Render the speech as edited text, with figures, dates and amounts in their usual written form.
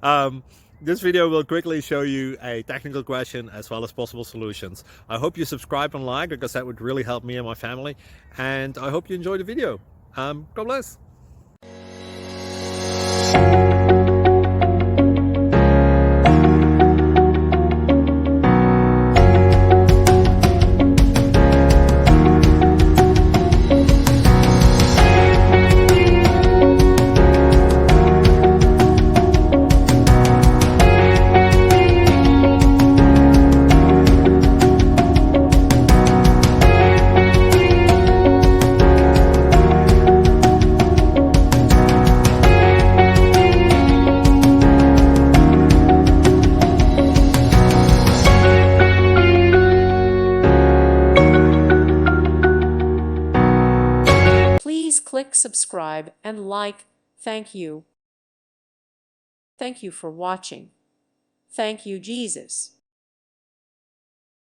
um, this video will quickly show you a technical question as well as possible solutions. I hope you subscribe and like, because that would really help me and my family. And I hope you enjoy the video. God bless. Please click subscribe and like. Thank you. Thank you for watching. Thank you, Jesus.